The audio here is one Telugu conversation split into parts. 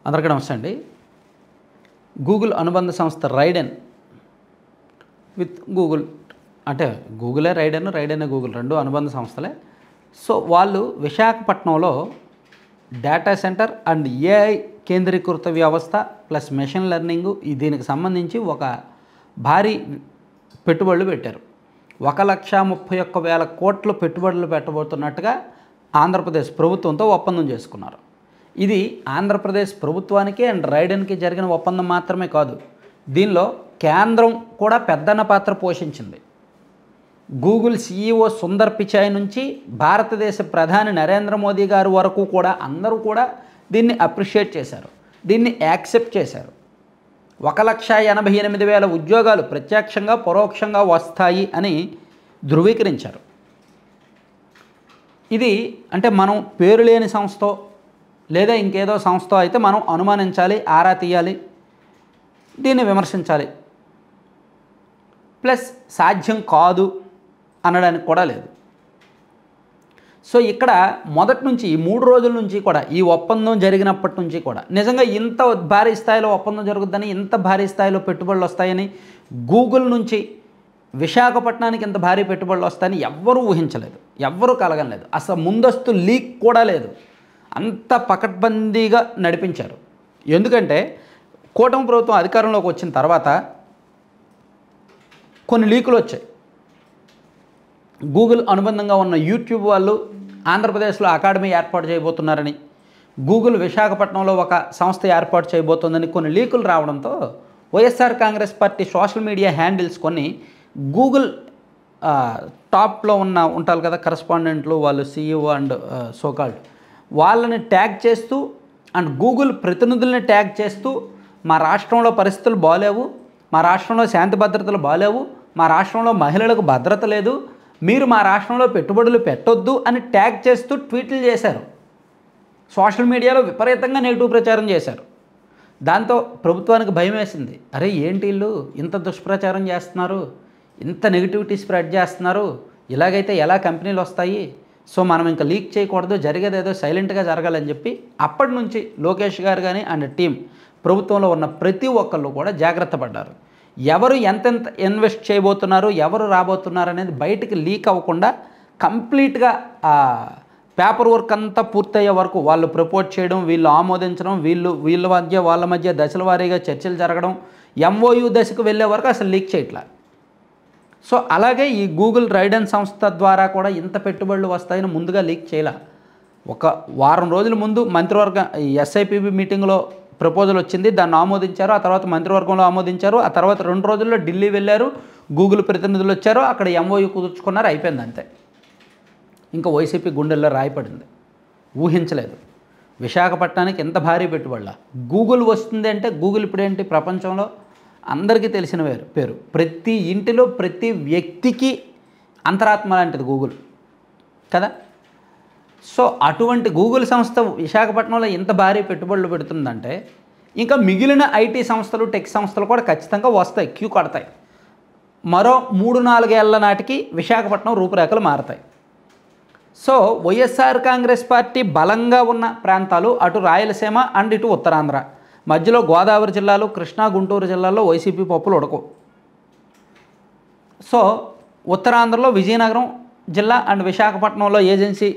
అందరికీ నమస్తే అండి. గూగుల్ అనుబంధ సంస్థ రైడెన్ విత్ గూగుల్, అంటే గూగులే రైడెన్, రైడెనే గూగుల్, రెండు అనుబంధ సంస్థలే. సో వాళ్ళు విశాఖపట్నంలో డేటా సెంటర్ అండ్ ఏఐ కేంద్రీకృత వ్యవస్థ ప్లస్ మెషిన్ లెర్నింగ్ దీనికి సంబంధించి ఒక భారీ పెట్టుబడులు పెట్టారు. 1,31,000 కోట్ల పెట్టుబడులు పెట్టబోతున్నట్టుగా ఆంధ్రప్రదేశ్ ప్రభుత్వంతో ఒప్పందం చేసుకున్నారు. ఇది ఆంధ్రప్రదేశ్ ప్రభుత్వానికి అండ్ రైడెన్కి జరిగిన ఒప్పందం మాత్రమే కాదు, దీనిలో కేంద్రం కూడా పెద్దన్న పాత్ర పోషించింది. గూగుల్ సీఈఓ సుందర్ పిచాయ్ నుంచి భారతదేశ ప్రధాని నరేంద్ర మోదీ గారు వరకు కూడా అందరూ కూడా దీన్ని అప్రిషియేట్ చేశారు, దీన్ని యాక్సెప్ట్ చేశారు. 1,88,000 ఉద్యోగాలు ప్రత్యక్షంగా పరోక్షంగా వస్తాయి అని ధృవీకరించారు. ఇది అంటే మనం పేరు లేని సంస్థ లేదా ఇంకేదో సంస్థ అయితే మనం అనుమానించాలి, ఆరా తీయాలి, దీన్ని విమర్శించాలి. ప్లస్ సాధ్యం కాదు అనడానికి కూడా లేదు. సో ఇక్కడ మొదటి నుంచి ఈ 3 రోజుల నుంచి కూడా ఈ ఒప్పందం జరిగినప్పటి నుంచి కూడా నిజంగా ఇంత భారీ స్థాయిలో ఒప్పందం జరుగుతుందని, ఇంత భారీ స్థాయిలో పెట్టుబడులు వస్తాయని, గూగుల్ నుంచి విశాఖపట్నానికి ఇంత భారీ పెట్టుబడులు వస్తాయని ఎవ్వరూ ఊహించలేదు, ఎవ్వరూ కలగలేదు. అసలు ముందస్తు లీక్ కూడా లేదు. అంత పకడ్బందీగా నడిపించారు. ఎందుకంటే కూటమి ప్రభుత్వం అధికారంలోకి వచ్చిన తర్వాత కొన్ని లీకులు వచ్చాయి. గూగుల్ అనుబంధంగా ఉన్న యూట్యూబ్ వాళ్ళు ఆంధ్రప్రదేశ్లో అకాడమీ ఏర్పాటు చేయబోతున్నారని, గూగుల్ విశాఖపట్నంలో ఒక సంస్థ ఏర్పాటు చేయబోతోందని కొన్ని లీకులు రావడంతో YSR Congress party social media handles కొన్ని గూగుల్ టాప్లో ఉంటారు కదా కరెస్పాండెంట్లు, వాళ్ళు సీఈఓ అండ్ సోకాల్డ్, వాళ్ళని ట్యాగ్ చేస్తూ అండ్ గూగుల్ ప్రతినిధుల్ని ట్యాగ్ చేస్తూ మా రాష్ట్రంలో పరిస్థితులు బాలేవు, మా రాష్ట్రంలో శాంతి భద్రతలు బాలేవు, మా రాష్ట్రంలో మహిళలకు భద్రత లేదు, మీరు మా రాష్ట్రంలో పెట్టుబడులు పెట్టొద్దు అని ట్యాగ్ చేస్తూ ట్వీట్లు చేశారు. సోషల్ మీడియాలో విపరీతంగా నెగిటివ్ ప్రచారం చేశారు. దాంతో ప్రభుత్వానికి భయం వేసింది. అరే ఏంటి వీళ్ళు ఇంత దుష్ప్రచారం చేస్తున్నారు, ఇంత నెగిటివిటీ స్ప్రెడ్ చేస్తున్నారు, ఇలాగైతే ఎలా కంపెనీలు వస్తాయి, సో మనం ఇంకా లీక్ చేయకూడదు, జరిగేదేదో సైలెంట్గా జరగాలని చెప్పి అప్పటి నుంచి లోకేష్ గారు కానీ అండ్ టీం ప్రభుత్వంలో ఉన్న ప్రతి ఒక్కళ్ళు కూడా జాగ్రత్త పడ్డారు. ఎవరు ఎంతెంత ఇన్వెస్ట్ చేయబోతున్నారు, ఎవరు రాబోతున్నారు అనేది బయటికి లీక్ అవ్వకుండా కంప్లీట్గా పేపర్ వర్క్ అంతా పూర్తయ్యే వరకు వాళ్ళు ప్రపోజ్ చేయడం, వీళ్ళు ఆమోదించడం, వీళ్ళ మధ్య వాళ్ళ మధ్య దశల వారీగా చర్చలు జరగడం, ఎంఓయూ దశకు వెళ్ళే వరకు అసలు లీక్ చేయట్లా. సో అలాగే ఈ గూగుల్ రైడెన్ సంస్థ ద్వారా కూడా ఇంత పెట్టుబడులు వస్తాయని ముందుగా లీక్ చేయాల. ఒక వారం రోజుల ముందు మంత్రివర్గ ఎస్ఐపిబి మీటింగ్లో ప్రపోజల్ వచ్చింది, దాన్ని ఆమోదించారు, ఆ తర్వాత మంత్రివర్గంలో ఆమోదించారు, ఆ తర్వాత 2 రోజుల్లో ఢిల్లీ వెళ్ళారు, గూగుల్ ప్రతినిధులు వచ్చారు, అక్కడ ఎంఓయూ కుదుర్చుకున్నారు, అయిపోయింది అంతే. ఇంకా వైసీపీ గుండెల్లో రాయపడింది. ఊహించలేదు విశాఖపట్నానికి ఎంత భారీ పెట్టుబడుల గూగుల్ వస్తుంది అంటే. గూగుల్ ఇప్పుడేంటి ప్రపంచంలో అందరికీ తెలిసిన పేరు, ప్రతి ఇంటిలో ప్రతి వ్యక్తికి అంతరాత్మ లాంటిది గూగుల్ కదా. సో అటువంటి గూగుల్ సంస్థ విశాఖపట్నంలో ఇంత భారీ పెట్టుబడులు పెడుతుందంటే ఇంకా మిగిలిన ఐటీ సంస్థలు, టెక్ సంస్థలు కూడా ఖచ్చితంగా వస్తాయి, క్యూ కడతాయి. మరో 3-4 ఏళ్ల నాటికి విశాఖపట్నం రూపురేఖలు మారతాయి. సో వైఎస్ఆర్ కాంగ్రెస్ పార్టీ బలంగా ఉన్న ప్రాంతాలు అటు రాయలసీమ అండ్ ఇటు ఉత్తరాంధ్ర, మధ్యలో గోదావరి జిల్లాలు, కృష్ణా గుంటూరు జిల్లాల్లో వైసీపీ పప్పులు ఉడకవు. సో ఉత్తరాంధ్రలో విజయనగరం జిల్లా అండ్ విశాఖపట్నంలో ఏజెన్సీ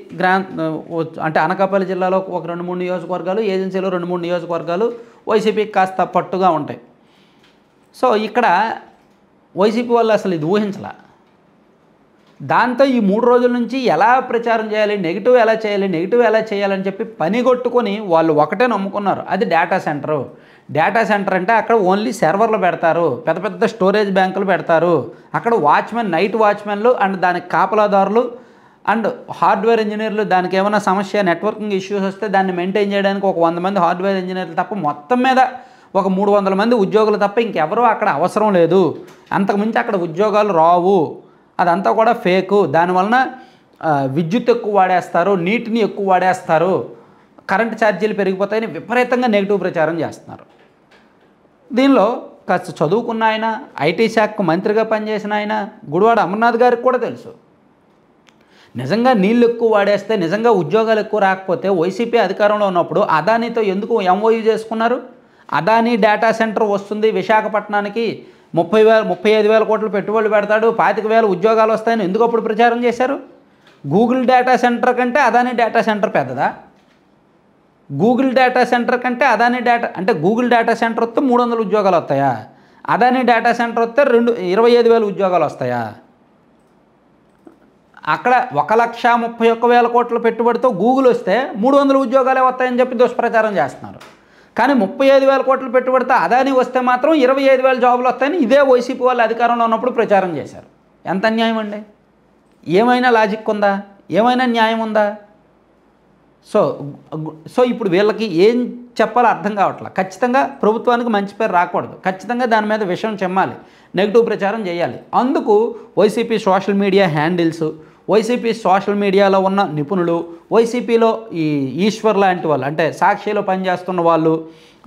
అంటే అనకాపల్లి జిల్లాలో ఒక 2-3 నియోజకవర్గాలు, ఏజెన్సీలో 2-3 నియోజకవర్గాలు వైసీపీకి కాస్త పట్టుగా ఉంటాయి. సో ఇక్కడ వైసీపీ వాళ్ళు అసలు ఇది ఊహించలే. దాంతో ఈ 3 రోజుల నుంచి ఎలా ప్రచారం చేయాలి, నెగిటివ్ ఎలా చేయాలని చెప్పి పనిగొట్టుకొని వాళ్ళు ఒకటే నమ్ముకున్నారు, అది డేటా సెంటరు. డేటా సెంటర్ అంటే అక్కడ ఓన్లీ సర్వర్లు పెడతారు, పెద్ద పెద్ద స్టోరేజ్ బ్యాంకులు పెడతారు, అక్కడ నైట్ వాచ్మెన్లు అండ్ దానికి కాపలాదారులు అండ్ హార్డ్వేర్ ఇంజనీర్లు, దానికి ఏమైనా సమస్య నెట్వర్కింగ్ ఇష్యూస్ వస్తే దాన్ని మెయింటైన్ చేయడానికి ఒక 100 మంది హార్డ్వేర్ ఇంజనీర్లు తప్ప మొత్తం మీద ఒక 300 మంది ఉద్యోగులు తప్ప ఇంకెవరూ అక్కడ అవసరం లేదు, అంతకుమించి అక్కడ ఉద్యోగాలు రావు, అదంతా కూడా ఫేకు, దానివలన విద్యుత్ ఎక్కువ వాడేస్తారు, నీటిని ఎక్కువ వాడేస్తారు, కరెంటు ఛార్జీలు పెరిగిపోతాయని విపరీతంగా నెగిటివ్ ప్రచారం చేస్తున్నారు. దీనిలో కాస్త చదువుకున్న ఆయన, ఐటీ శాఖకు మంత్రిగా పనిచేసిన ఆయన గుడివాడ అమర్నాథ్ గారికి కూడా తెలుసు. నిజంగా నీళ్ళు ఎక్కువ వాడేస్తే, నిజంగా ఉద్యోగాలు ఎక్కువ రాకపోతే వైసీపీ అధికారంలో ఉన్నప్పుడు అదానీతో ఎందుకు ఎంఓయూ చేసుకున్నారు? అదానీ డేటా సెంటర్ వస్తుంది విశాఖపట్నానికి, 35,000 కోట్లు పెట్టుబడులు పెడతాడు, 25,000 ఉద్యోగాలు వస్తాయని ఎందుకు అప్పుడు ప్రచారం చేశారు? గూగుల్ డేటా సెంటర్ కంటే అదానీ డేటా సెంటర్ పెద్దదా? గూగుల్ డేటా సెంటర్ కంటే అదానీ డేటా, అంటే గూగుల్ డేటా సెంటర్ వస్తే 300 ఉద్యోగాలు వస్తాయా? అదానీ డేటా సెంటర్ వస్తే 25,000 ఉద్యోగాలు వస్తాయా? అక్కడ 1,31,000 కోట్ల పెట్టుబడితో గూగుల్ వస్తే 300 ఉద్యోగాలే వస్తాయని చెప్పి దుష్ప్రచారం చేస్తున్నారు. కానీ 35,000 కోట్ల పెట్టుబడితో అదానీ వస్తే మాత్రం 25,000 జాబులు వస్తాయని ఇదే వైసీపీ వాళ్ళు అధికారంలో ఉన్నప్పుడు ప్రచారం చేశారు. ఎంత అన్యాయం అండి! ఏమైనా లాజిక్ ఉందా? ఏమైనా న్యాయం ఉందా? సో ఇప్పుడు వీళ్ళకి ఏం చెప్పాలో అర్థం కావట్లేదు. ఖచ్చితంగా ప్రభుత్వానికి మంచి పేరు రాకూడదు, ఖచ్చితంగా దాని మీద విషయం చెమ్మాలి, నెగిటివ్ ప్రచారం చేయాలి. అందుకు YCP social media handles, YCP social మీడియాలో ఉన్న నిపుణులు, వైసీపీలో ఈ ఈశ్వర్ లాంటి వాళ్ళు, అంటే సాక్షిలో పనిచేస్తున్న వాళ్ళు,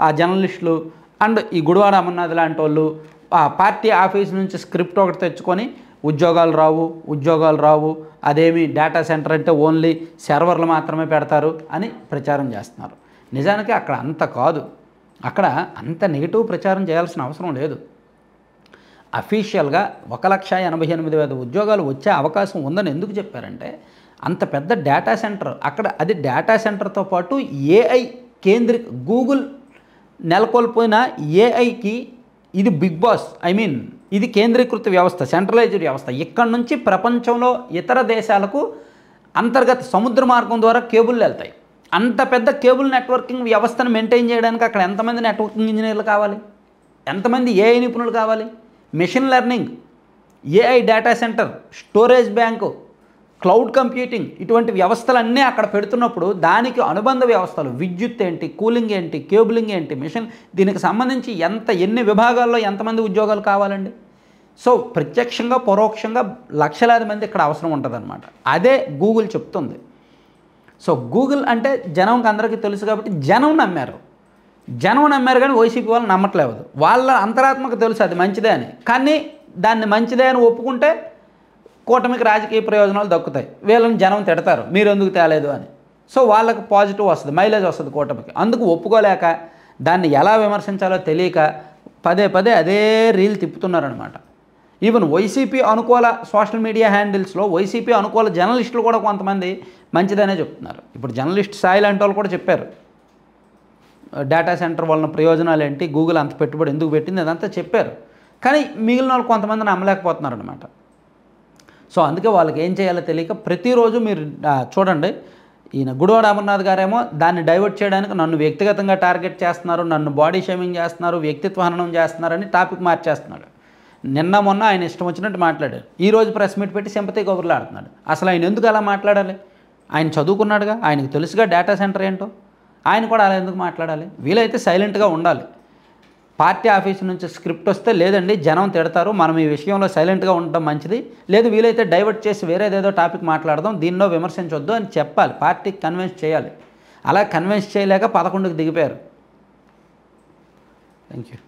ఆ జర్నలిస్టులు అండ్ ఈ గుడివాడ అమర్నాథ్ లాంటి వాళ్ళు ఆ పార్టీ ఆఫీస్ నుంచి స్క్రిప్ట్ ఒకటి తెచ్చుకొని ఉద్యోగాలు రావు, అదేమి డేటా సెంటర్ అంటే ఓన్లీ సర్వర్లు మాత్రమే పెడతారు అని ప్రచారం చేస్తున్నారు. నిజానికి అక్కడ అంత కాదు, అక్కడ అంత నెగిటివ్ ప్రచారం చేయాల్సిన అవసరం లేదు. అఫీషియల్గా 1,88,000 ఉద్యోగాలు వచ్చే అవకాశం ఉందని ఎందుకు చెప్పారంటే, అంత పెద్ద డేటా సెంటర్ అక్కడ, అది డేటా సెంటర్తో పాటు ఏఐ గూగుల్ నెలకొల్పోయిన ఏఐకి ఇది బిగ్ బాస్, ఇది కేంద్రీకృత వ్యవస్థ, సెంట్రలైజ్డ్ వ్యవస్థ. ఇక్కడ నుంచి ప్రపంచంలో ఇతర దేశాలకు అంతర్గత సముద్ర మార్గం ద్వారా కేబుల్ వెళ్తాయి. అంత పెద్ద కేబుల్ నెట్వర్కింగ్ వ్యవస్థను మెయింటైన్ చేయడానికి అక్కడ ఎంతమంది నెట్వర్కింగ్ ఇంజనీర్లు కావాలి, ఎంతమంది ఏఐ నిపుణులు కావాలి? Machine learning, AI data centre, storage bank, cloud computing, ఇటువంటి వ్యవస్థలన్నీ అక్కడ పెడుతున్నప్పుడు దానికి అనుబంధ వ్యవస్థలు, విద్యుత్ ఏంటి, కూలింగ్ ఏంటి, కేబులింగ్ ఏంటి, మిషన్, దీనికి సంబంధించి ఎన్ని విభాగాల్లో ఎంతమంది ఉద్యోగాలు కావాలండి? సో ప్రత్యక్షంగా పరోక్షంగా లక్షలాది మంది ఇక్కడ అవసరం ఉంటుందన్నమాట. అదే గూగుల్ చెప్తుంది. సో గూగుల్ అంటే జనంకి అందరికీ తెలుసు కాబట్టి జనం నమ్మారు కానీ వైసీపీ వాళ్ళు నమ్మట్లేదు. వాళ్ళ అంతరాత్మకు తెలుసు అది మంచిదే అని, కానీ దాన్ని మంచిదే అని ఒప్పుకుంటే కూటమికి రాజకీయ ప్రయోజనాలు దక్కుతాయి, వీళ్ళని జనం తిడతారు మీరు ఎందుకు తేలేదు అని. సో వాళ్ళకి పాజిటివ్ వస్తుంది, మైలేజ్ వస్తుంది కూటమికి. అందుకు ఒప్పుకోలేక దాన్ని ఎలా విమర్శించాలో తెలియక పదే అదే రీల్ తిప్పుతున్నారనమాట. ఈవెన్ వైసీపీ అనుకూల సోషల్ మీడియా హ్యాండిల్స్లో వైసీపీ అనుకూల జర్నలిస్టులు కూడా కొంతమంది మంచిదనే చెప్తున్నారు. ఇప్పుడు జర్నలిస్ట్ స్థాయి లాంటి వాళ్ళు కూడా చెప్పారు, డేటా సెంటర్ వలన ప్రయోజనాలు ఏంటి, గూగుల్ అంత పెట్టుబడి ఎందుకు పెట్టింది, అదంతా చెప్పారు. కానీ మిగిలిన వాళ్ళు కొంతమంది నమ్మలేకపోతున్నారు అనమాట. సో అందుకే వాళ్ళకి ఏం చేయాలో తెలియక ప్రతిరోజు మీరు చూడండి, ఈయన గుడివాడ అమర్నాథ్ గారేమో దాన్ని డైవర్ట్ చేయడానికి నన్ను వ్యక్తిగతంగా టార్గెట్ చేస్తున్నారు, నన్ను బాడీ షేమింగ్ చేస్తున్నారు, వ్యక్తిత్వ హననం చేస్తున్నారని టాపిక్ మార్చేస్తున్నాడు. నిన్న మొన్న ఆయన ఇష్టం వచ్చినట్టు మాట్లాడారు, ఈరోజు ప్రెస్ మీట్ పెట్టి సింపతి కబుర్లు ఆడుతున్నాడు. అసలు ఆయన ఎందుకు అలా మాట్లాడాలి? ఆయన చదువుకున్నాడుగా, ఆయనకు తెలుసుగా డేటా సెంటర్ ఏంటో, ఆయన కూడా అలా ఎందుకు మాట్లాడాలి? వీలైతే సైలెంట్గా ఉండాలి. పార్టీ ఆఫీస్ నుంచి స్క్రిప్ట్ వస్తే లేదండి జనం తిడతారు, మనం ఈ విషయంలో సైలెంట్గా ఉండటం మంచిది, లేదు వీలైతే డైవర్ట్ చేసి వేరేదేదో టాపిక్ మాట్లాడదాం, దీన్నో విమర్శించొద్దు అని చెప్పాలి, పార్టీకి కన్విన్స్ చేయాలి. అలా కన్విన్స్ చేయలేక 11కి దిగిపోయారు. Thank you.